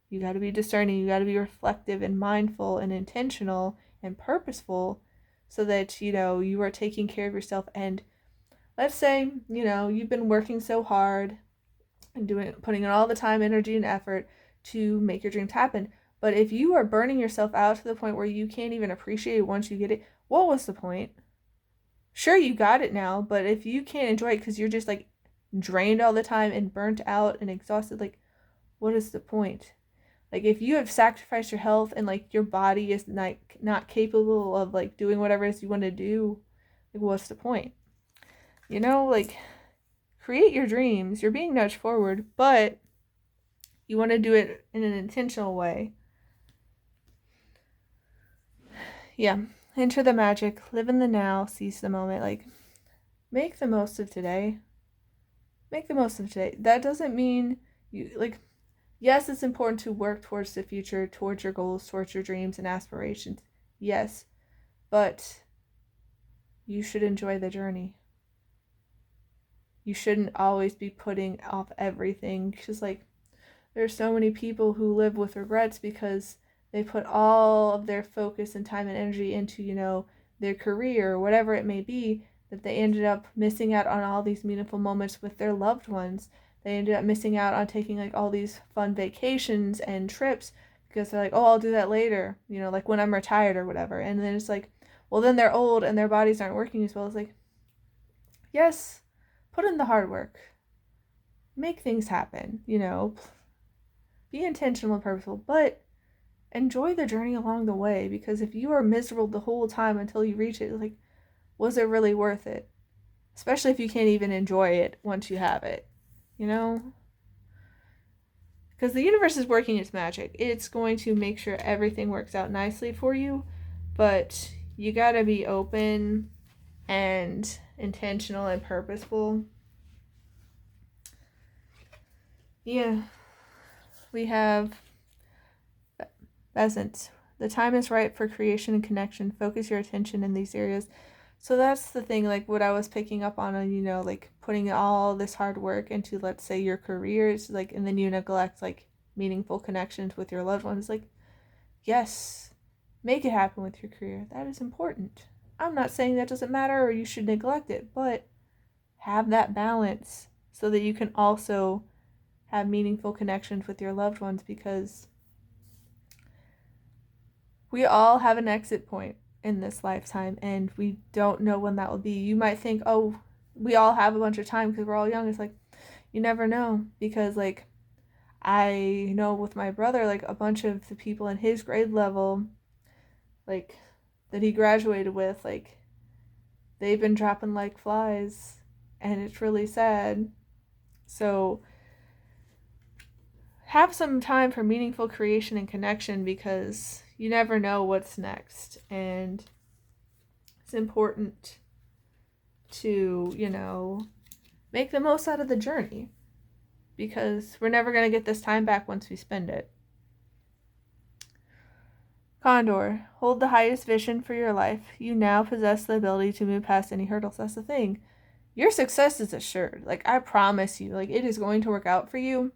You got to be discerning. You got to be reflective and mindful and intentional and purposeful, so that, you are taking care of yourself. And let's say, you've been working so hard and putting in all the time, energy, and effort to make your dreams happen. But if you are burning yourself out to the point where you can't even appreciate it once you get it, what was the point? Sure, you got it now, but if you can't enjoy it because you're just like drained all the time and burnt out and exhausted, like, what is the point? Like, if you have sacrificed your health and like your body is not capable of like doing whatever it is you want to do, like, what's the point? Like, create your dreams. You're being nudged forward, but you want to do it in an intentional way. Yeah. Enter the magic. Live in the now. Seize the moment. Like, make the most of today. Make the most of today. That doesn't mean you, like, yes, it's important to work towards the future, towards your goals, towards your dreams and aspirations. Yes. But you should enjoy the journey. You shouldn't always be putting off everything. Because, like, there's so many people who live with regrets because they put all of their focus and time and energy into, their career or whatever it may be, that they ended up missing out on all these meaningful moments with their loved ones. They ended up missing out on taking like all these fun vacations and trips because they're like, oh, I'll do that later, like when I'm retired or whatever. And then it's like, well, then they're old and their bodies aren't working as well. It's like, yes, put in the hard work. Make things happen, Be intentional and purposeful, but enjoy the journey along the way, because if you are miserable the whole time until you reach it, like, was it really worth it? Especially if you can't even enjoy it once you have it, Because the universe is working its magic. It's going to make sure everything works out nicely for you, but you gotta be open and intentional and purposeful. Yeah. We have pheasants. The time is right for creation and connection. Focus your attention in these areas. So that's the thing, like what I was picking up on, like putting all this hard work into, let's say, your careers, like, and then you neglect like meaningful connections with your loved ones. Like, yes, make it happen with your career. That is important. I'm not saying that doesn't matter or you should neglect it, but have that balance so that you can also have meaningful connections with your loved ones, because we all have an exit point in this lifetime and we don't know when that will be. You might think, oh, we all have a bunch of time because we're all young. It's like, you never know, because like I know with my brother, like a bunch of the people in his grade level, like that he graduated with, like they've been dropping like flies and it's really sad. So have some time for meaningful creation and connection, because you never know what's next, and it's important to, make the most out of the journey. because we're never going to get this time back once we spend it. Condor, hold the highest vision for your life. You now possess the ability to move past any hurdles. That's the thing. Your success is assured. Like, I promise you, like, it is going to work out for you.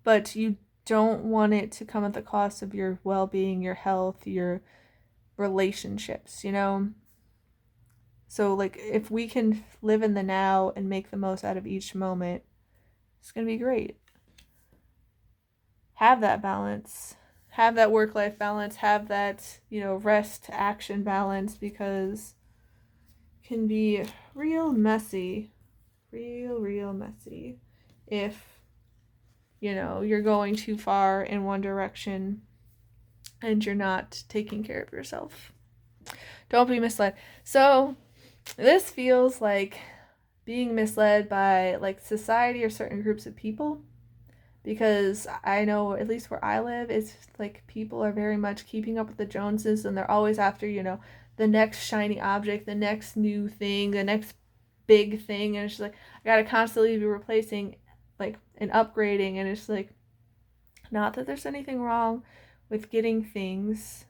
But you don't want it to come at the cost of your well-being, your health, your relationships, you know? So, like, if we can live in the now and make the most out of each moment, it's going to be great. Have that balance. Have that work-life balance. Have that, rest-action balance, because it can be real messy. Real messy if, you're going too far in one direction and you're not taking care of yourself. Don't be misled. So, this feels like being misled by, like, society or certain groups of people. Because I know, at least where I live, it's like people are very much keeping up with the Joneses, and they're always after, the next shiny object, the next new thing, the next big thing. And it's just like, I gotta constantly be replacing, like, and upgrading. And it's like, not that there's anything wrong with getting things,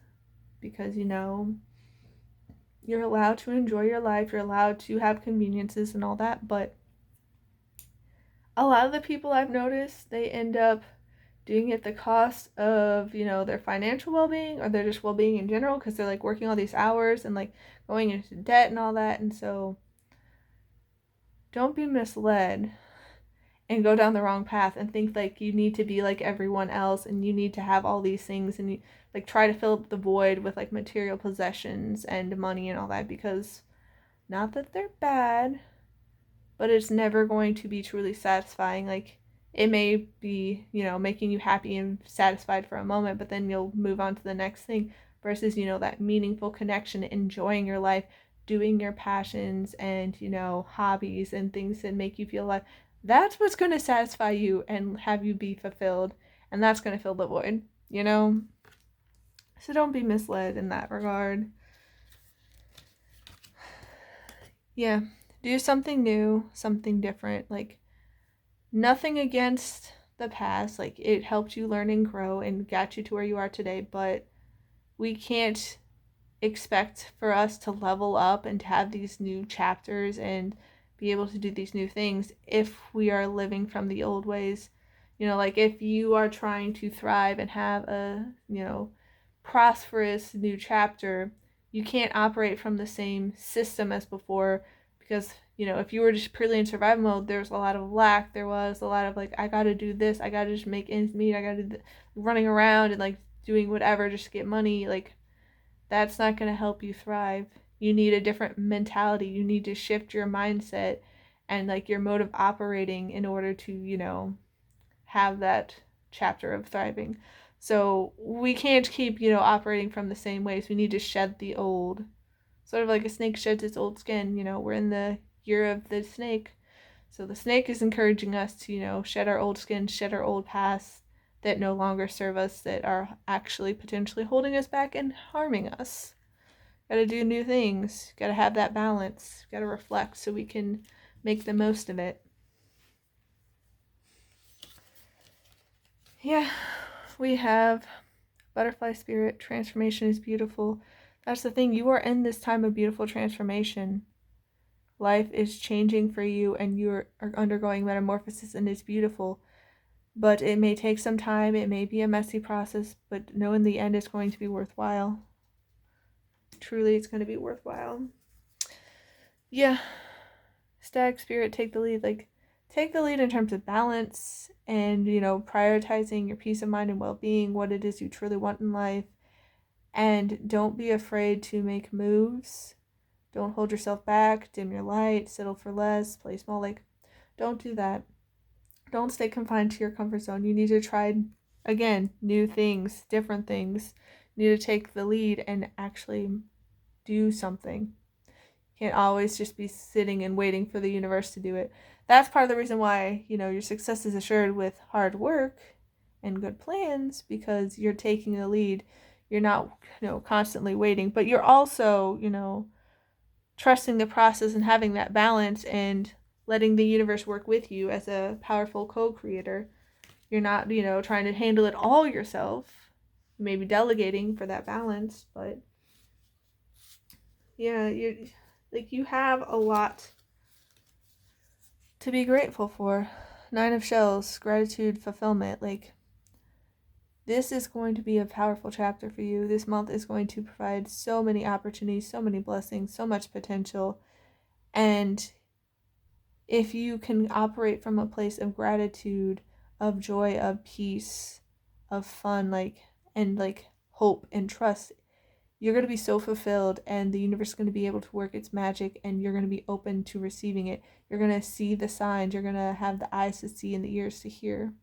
because, you're allowed to enjoy your life, you're allowed to have conveniences and all that, but a lot of the people I've noticed, they end up doing it at the cost of, their financial well-being, or their just well-being in general, because they're, like, working all these hours and, like, going into debt and all that. And so don't be misled and go down the wrong path and think, like, you need to be like everyone else and you need to have all these things, and you, like, try to fill up the void with, like, material possessions and money and all that, because not that they're bad, but it's never going to be truly satisfying. Like, it may be, making you happy and satisfied for a moment, but then you'll move on to the next thing, versus, that meaningful connection, enjoying your life, doing your passions and, hobbies and things that make you feel alive. That's what's going to satisfy you and have you be fulfilled, and that's going to fill the void, So don't be misled in that regard. Yeah, do something new, something different. Like, nothing against the past. Like, it helped you learn and grow and got you to where you are today, but we can't expect for us to level up and to have these new chapters and be able to do these new things if we are living from the old ways. Like, if you are trying to thrive and have a, prosperous new chapter, you can't operate from the same system as before, because, if you were just purely in survival mode, there's a lot of lack. There was a lot of, like, I gotta do this, I gotta just make ends meet, I gotta do running around and, like, doing whatever just to get money. Like, that's not going to help you thrive. You need a different mentality. You need to shift your mindset and, like, your mode of operating in order to, have that chapter of thriving. So we can't keep, operating from the same ways. We need to shed the old. Sort of like a snake sheds its old skin. We're in the year of the snake. So the snake is encouraging us to, shed our old skin, shed our old past that no longer serve us, that are actually potentially holding us back and harming us. Gotta do new things. Gotta have that balance. Gotta reflect so we can make the most of it. Yeah, we have butterfly spirit. Transformation is beautiful. That's the thing. You are in this time of beautiful transformation. Life is changing for you, and you are undergoing metamorphosis, and it's beautiful. But it may take some time, it may be a messy process, but know in the end it's going to be worthwhile. Truly, it's going to be worthwhile. Yeah. Stag spirit, take the lead. Like, take the lead in terms of balance and, prioritizing your peace of mind and well-being, what it is you truly want in life. And don't be afraid to make moves. Don't hold yourself back, dim your light, settle for less, play small. Like, don't do that. Don't stay confined to your comfort zone. You need to try, again, new things, different things. You need to take the lead and actually do something. You can't always just be sitting and waiting for the universe to do it. That's part of the reason why, your success is assured with hard work and good plans, because you're taking the lead. You're not, constantly waiting, but you're also, trusting the process and having that balance and letting the universe work with you as a powerful co-creator. You're not, trying to handle it all yourself. Maybe delegating for that balance, but yeah, you have a lot to be grateful for. 9 of Shells, gratitude, fulfillment. This is going to be a powerful chapter for you. This month is going to provide so many opportunities, so many blessings, so much potential. And if you can operate from a place of gratitude, of joy, of peace, of fun, and hope and trust, you're going to be so fulfilled, and the universe is going to be able to work its magic, and you're going to be open to receiving it. You're going to see the signs. You're going to have the eyes to see and the ears to hear.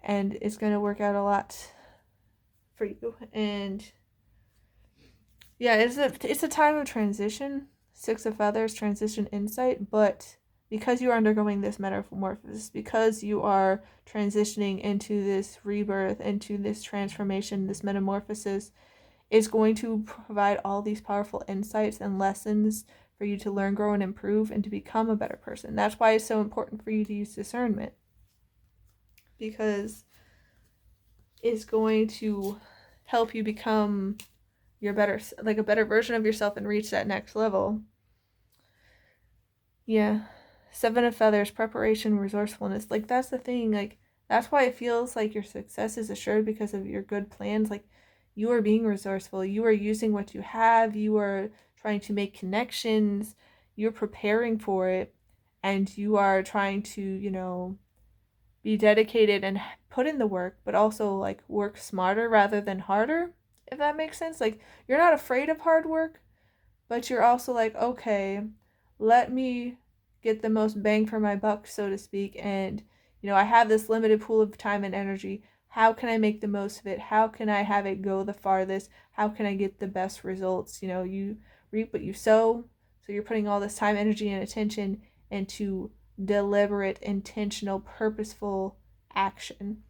And it's going to work out a lot for you. And yeah, it's a time of transition. 6 of Feathers, transition, insight. But because you are undergoing this metamorphosis, because you are transitioning into this rebirth, into this transformation, this metamorphosis, is going to provide all these powerful insights and lessons for you to learn, grow, and improve, and to become a better person. That's why it's so important for you to use discernment, because it's going to help you become a better version of yourself and reach that next level. Yeah. 7 of Feathers, preparation, resourcefulness. That's the thing. That's why it feels like your success is assured, because of your good plans. You are being resourceful. You are using what you have. You are trying to make connections. You're preparing for it. And you are trying to, be dedicated and put in the work, but also work smarter rather than harder, if that makes sense. You're not afraid of hard work, but you're also okay, let me get the most bang for my buck, so to speak. And I have this limited pool of time and energy. How can I make the most of it? How can I have it go the farthest? How can I get the best results? You reap what you sow. So you're putting all this time, energy, and attention into deliberate, intentional, purposeful action.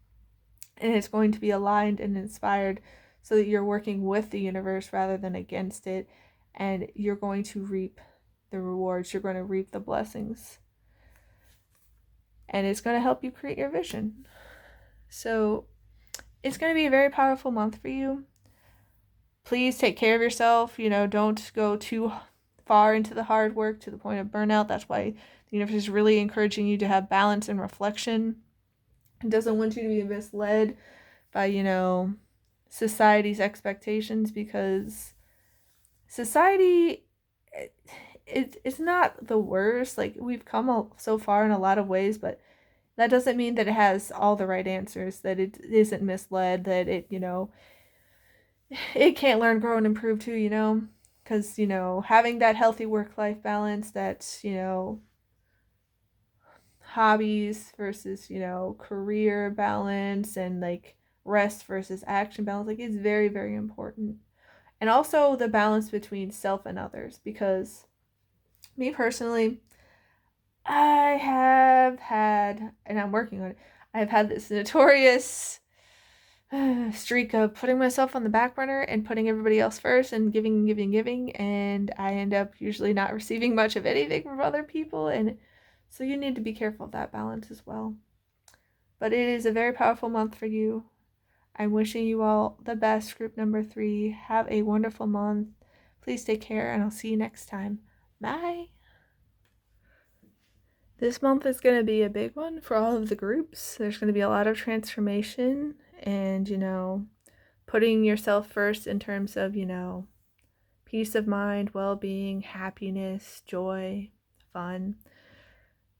And it's going to be aligned and inspired, so that you're working with the universe rather than against it. And you're going to reap the rewards. You're going to reap the blessings. And it's going to help you create your vision. So it's going to be a very powerful month for you. Please take care of yourself. Don't go too far into the hard work to the point of burnout. That's why the universe is really encouraging you to have balance and reflection. It doesn't want you to be misled by, society's expectations, because society, it's not the worst. We've come so far in a lot of ways, but that doesn't mean that it has all the right answers, that it isn't misled, that it can't learn, grow, and improve too, because, having that healthy work-life balance, that's, hobbies versus, career balance, and rest versus action balance, it's very, very important. And also the balance between self and others, because me personally, I have had, and I'm working on it, I've had this notorious streak of putting myself on the back burner and putting everybody else first, and giving, and I end up usually not receiving much of anything from other people. And so you need to be careful of that balance as well. But it is a very powerful month for you. I'm wishing you all the best, group number 3. Have a wonderful month. Please take care, and I'll see you next time. Bye. This month is going to be a big one for all of the groups. There's going to be a lot of transformation and, putting yourself first in terms of, peace of mind, well-being, happiness, joy, fun.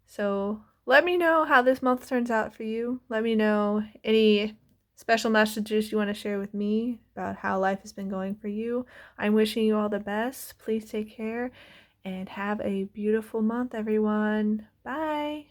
So let me know how this month turns out for you. Let me know any special messages you want to share with me about how life has been going for you. I'm wishing you all the best. Please take care and have a beautiful month, everyone. Bye.